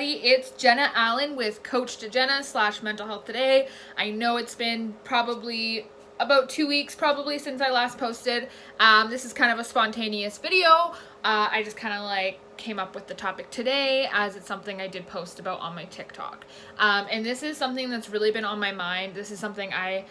everybody. It's Jenna Allen with Coach to Jenna / Mental Health Today. I know it's been probably about 2 weeks since I last posted. This is kind of a spontaneous video. I just kind of like came up with the topic today as it's something I did post about on my TikTok. And this is something that's really been on my mind. This is something I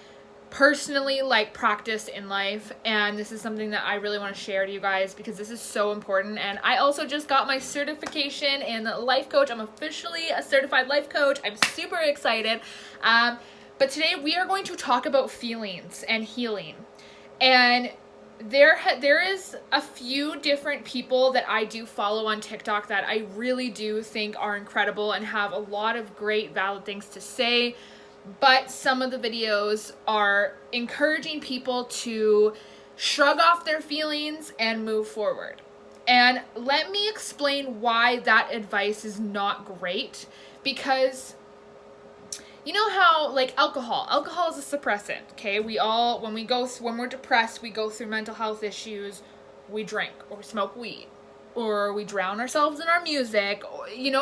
personally practice in life, and this is something that I really want to share to you guys because this is so important. And I also just got my certification in life coach. I'm officially a certified life coach. I'm super excited. But today we are going to talk about feelings and healing. And there is a few different people that I do follow on TikTok that I really do think are incredible and have a lot of great valid things to say. But some of the videos are encouraging people to shrug off their feelings and move forward. And let me explain why that advice is not great. Because you know how alcohol is a suppressant, okay? We all, when we're depressed, we go through mental health issues, we drink or smoke weed or we drown ourselves in our music.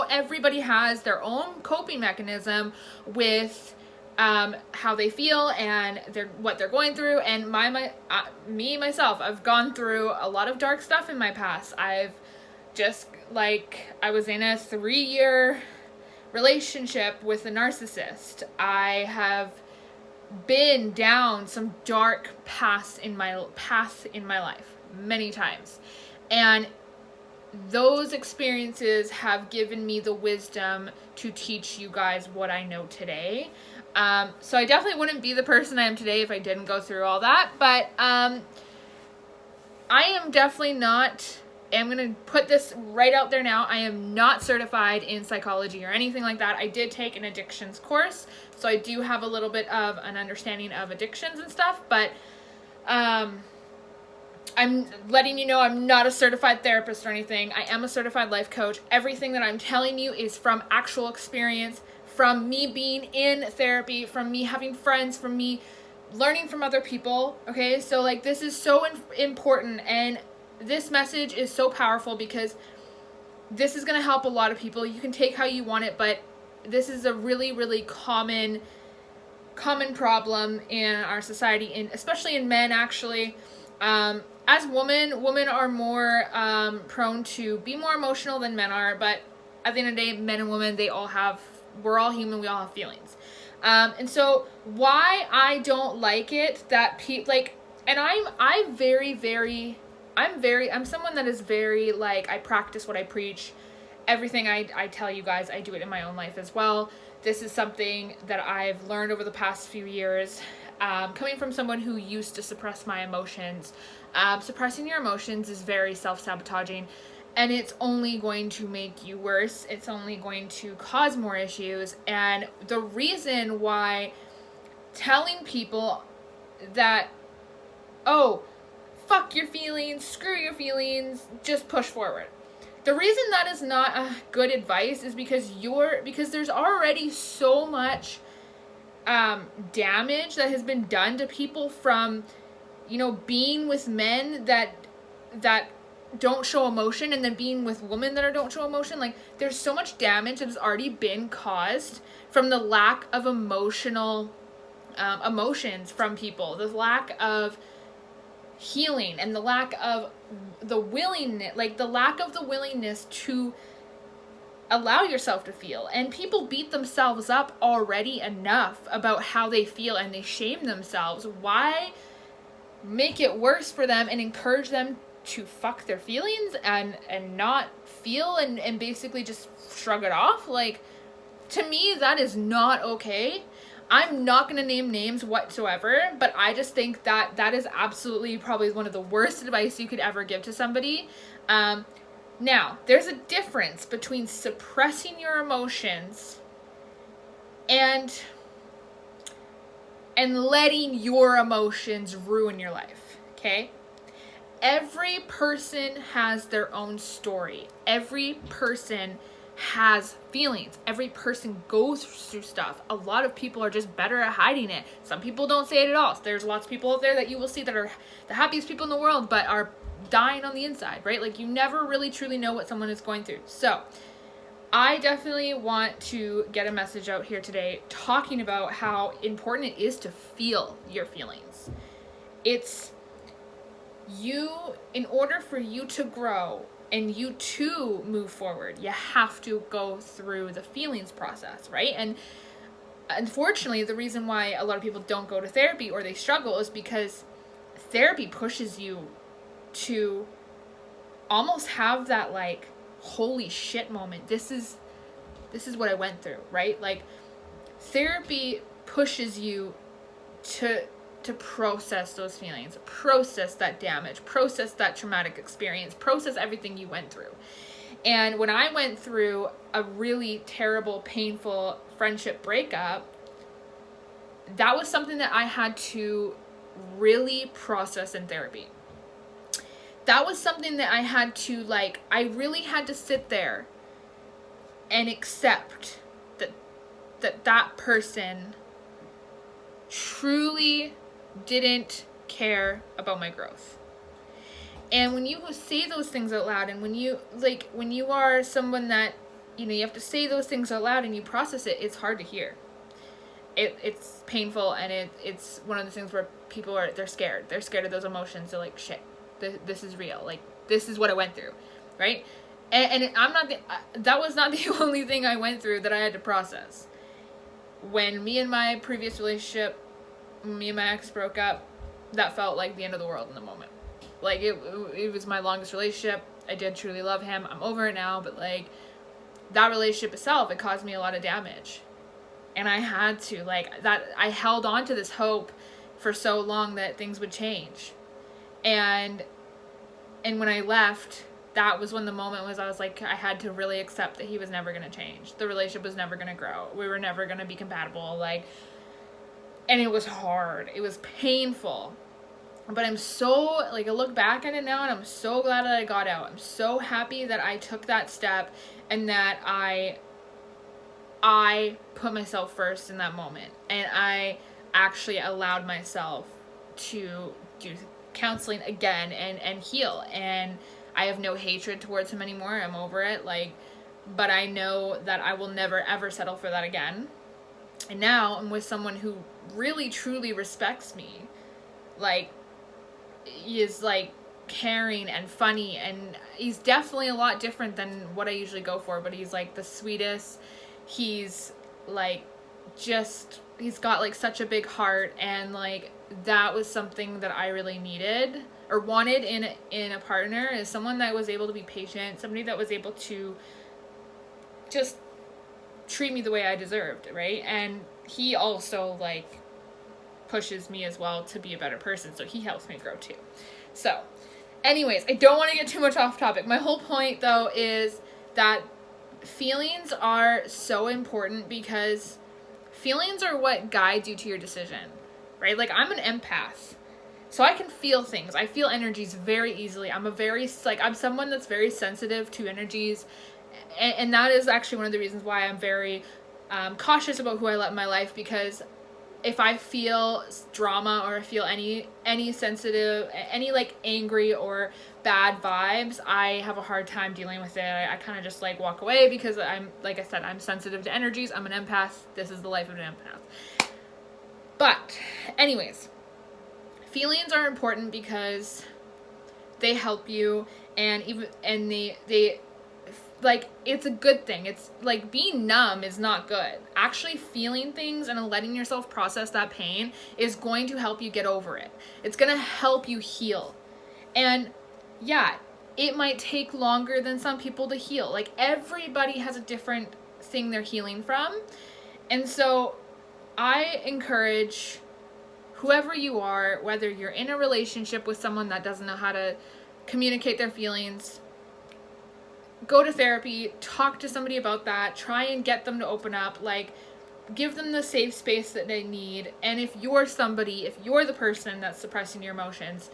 Everybody has their own coping mechanism with how they feel and what they're going through. And myself, I've gone through a lot of dark stuff in my past. I was in a 3-year relationship with a narcissist. I have been down some dark paths in my life many times. And those experiences have given me the wisdom to teach you guys what I know today. So I definitely wouldn't be the person I am today if I didn't go through all that. But I am definitely not, I'm going to put this right out there now, I am not certified in psychology or anything like that. I did take an addictions course, so I do have a little bit of an understanding of addictions and stuff. But I'm letting you know I'm not a certified therapist or anything. I am a certified life coach. Everything that I'm telling you is from actual experience, from me being in therapy, from me having friends, from me learning from other people, okay? So this is so important, and this message is so powerful because this is going to help a lot of people. You can take how you want it, but this is a really, really common problem in our society, especially in men, actually. As women are more prone to be more emotional than men are, but at the end of the day, men and women, we're all human, we all have feelings. And so why I don't like it that and I'm someone that is very I practice what I preach. Everything I tell you guys, I do it in my own life as well. This is something that I've learned over the past few years, coming from someone who used to suppress my emotions. Suppressing your emotions is very self-sabotaging, and it's only going to make you worse. It's only going to cause more issues. And the reason why telling people that, oh, fuck your feelings, screw your feelings, just push forward. The reason that is not a good advice is because there's already so much damage that has been done to people from, being with men that don't show emotion, and then being with women that don't show emotion. There's so much damage that has already been caused from the lack of emotions from people, the lack of healing, and the lack of the willingness to allow yourself to feel. And people beat themselves up already enough about how they feel, and they shame themselves. Why make it worse for them and encourage them to fuck their feelings and not feel and basically just shrug it off? To me, that is not okay. I'm not going to name names whatsoever, but I just think that is absolutely probably one of the worst advice you could ever give to somebody. Now, there's a difference between suppressing your emotions and letting your emotions ruin your life, okay? Every person has their own story. Every person has feelings. Every person goes through stuff. A lot of people are just better at hiding it. Some people don't say it at all. There's lots of people out there that you will see that are the happiest people in the world, but are dying on the inside, right? You never really truly know what someone is going through. So I definitely want to get a message out here today talking about how important it is to feel your feelings. It's you, in order for you to grow and you to move forward, you have to go through the feelings process, right? And unfortunately, the reason why a lot of people don't go to therapy or they struggle is because therapy pushes you to almost have that like holy shit moment. This is what I went through, right? Like therapy pushes you to process those feelings, process that damage, process that traumatic experience, process everything you went through. And when I went through a really terrible, painful friendship breakup, that was something that I had to really process in therapy. That was something that I had to I really had to sit there and accept that person truly didn't care about my growth. And when you say those things out loud, and when you are someone that, you have to say those things out loud and you process it, it's hard to hear. It's painful, and it's one of the things where people they're scared. They're scared of those emotions. They're like, shit, this is real. Like, this is what I went through, right? And that was not the only thing I went through that I had to process. When me and my previous relationship, me and my ex broke up, that felt like the end of the world in the moment. Like, it was my longest relationship. I did truly love him. I'm over it now, but that relationship itself, it caused me a lot of damage. And I had to, I held on to this hope for so long that things would change. And when I left, that was when the moment was, I was like, I had to really accept that he was never going to change. The relationship was never going to grow. We were never going to be compatible. And it was hard. It was painful. But I'm so, I look back at it now, and I'm so glad that I got out. I'm so happy that I took that step, and that I put myself first in that moment. And I actually allowed myself to do counseling again and heal. And I have no hatred towards him anymore. I'm over it. But I know that I will never ever settle for that again. And now I'm with someone who really truly respects me. He is caring and funny, and he's definitely a lot different than what I usually go for, but he's the sweetest. He's he's got such a big heart, and that was something that I really needed or wanted in a partner, is someone that was able to be patient, somebody that was able to just treat me the way I deserved, right? And he also pushes me as well to be a better person, so he helps me grow too. So anyways, I don't want to get too much off topic. My whole point though is that feelings are so important, because feelings are what guides you to your decision, right? I'm an empath, so I can feel things. I feel energies very easily. I'm someone that's very sensitive to energies, and that is actually one of the reasons why I'm very cautious about who I let in my life, because if I feel drama, or I feel any sensitive, any angry or bad vibes, I have a hard time dealing with it. I kind of just walk away, because I'm, like I said, I'm sensitive to energies. I'm an empath. This is the life of an empath. But anyways, feelings are important because they help you, and they it's a good thing. It's being numb is not good. Actually feeling things and letting yourself process that pain is going to help you get over it. It's going to help you heal. And yeah, it might take longer than some people to heal. Everybody has a different thing they're healing from. And so I encourage whoever you are, whether you're in a relationship with someone that doesn't know how to communicate their feelings, go to therapy, talk to somebody about that, try and get them to open up, give them the safe space that they need. And if you're the person that's suppressing your emotions,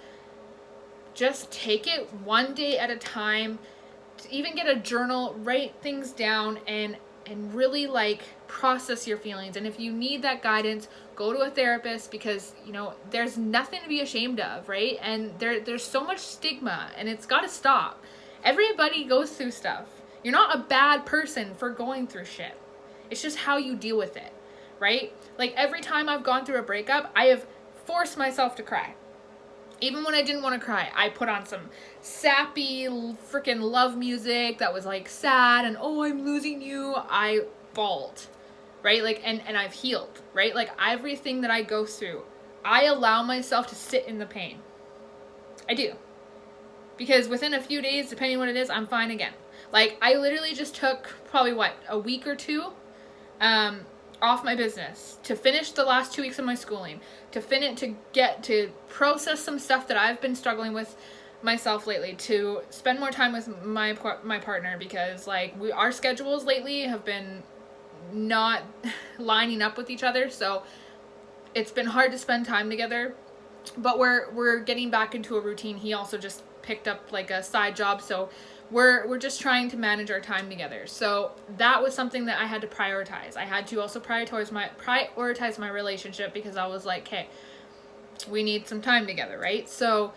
just take it one day at a time. Even get a journal, write things down, and really process your feelings. And if you need that guidance, go to a therapist, because there's nothing to be ashamed of, right? And there's so much stigma, and it's got to stop. Everybody goes through stuff. You're not a bad person for going through shit. It's just how you deal with it, right? Like every time I've gone through a breakup, I have forced myself to cry. Even when I didn't want to cry, I put on some sappy freaking love music that was like sad and, oh, I'm losing you. I bawled, right? Like, and I've healed, right? Like everything that I go through, I allow myself to sit in the pain. I do. Because within a few days, depending on what it is, I'm fine again. Like I literally just took probably a week or two off my business to finish the last 2 weeks of my schooling, to get to process some stuff that I've been struggling with myself lately, to spend more time with my partner, because like our schedules lately have been not lining up with each other, so it's been hard to spend time together. But we're getting back into a routine. He also just picked up like a side job, so we're just trying to manage our time together. So that was something that I had to prioritize. I had to also prioritize my relationship, because I was like, hey, we need some time together, right? So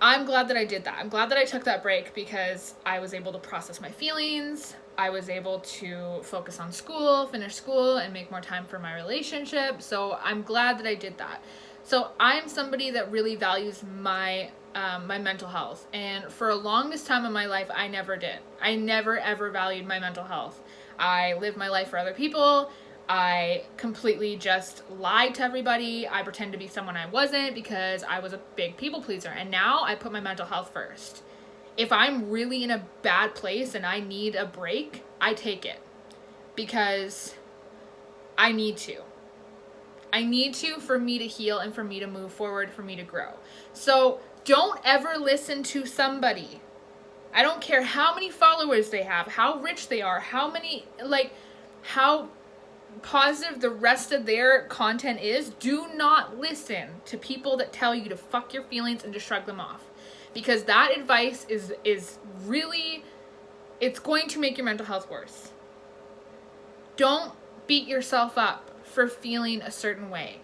I'm glad that I did that. I'm glad that I took that break, because I was able to process my feelings. I was able to focus on school, finish school, and make more time for my relationship. So I'm glad that I did that. So I'm somebody that really values my mental health. And for a longest time in my life, I never did. I never ever valued my mental health. I lived my life for other people. I completely just lied to everybody. I pretended to be someone I wasn't, because I was a big people pleaser. And now I put my mental health first. If I'm really in a bad place and I need a break, I take it, because I need to. I need to, for me to heal and for me to move forward, for me to grow. So don't ever listen to somebody. I don't care how many followers they have, how rich they are, how positive the rest of their content is. Do not listen to people that tell you to fuck your feelings and to shrug them off. Because that advice is really, it's going to make your mental health worse. Don't beat yourself up for feeling a certain way.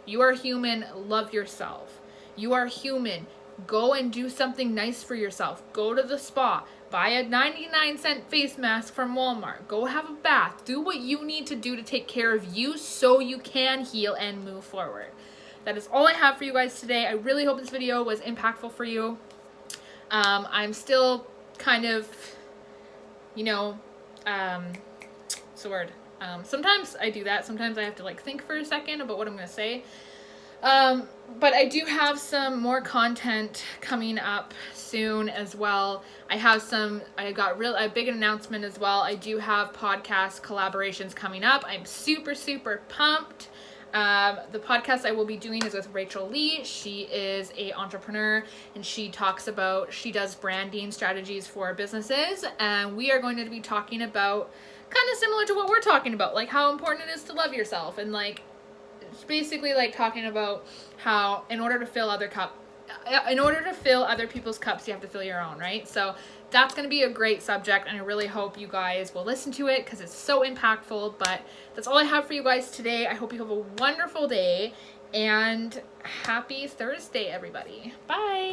You are human. Love yourself. You are human. Go and do something nice for yourself. Go to the spa. Buy a 99-cent face mask from Walmart. Go have a bath. Do what you need to do to take care of you, so you can heal and move forward. That is all I have for you guys today. I really hope this video was impactful for you. I'm still kind of, what's the word? Sometimes I do that. Sometimes I have to think for a second about what I'm going to say. But I do have some more content coming up soon as well. I got a big announcement as well. I do have podcast collaborations coming up. I'm super, super pumped. The podcast I will be doing is with Rachel Lee. She is an entrepreneur, and she does branding strategies for businesses. And we are going to be talking about kind of similar to what we're talking about, like how important it is to love yourself, and it's basically talking about how in order to fill other people's cups, you have to fill your own, right? So that's going to be a great subject, and I really hope you guys will listen to it, because it's so impactful. But that's all I have for you guys today. I hope you have a wonderful day, and happy Thursday, everybody. Bye.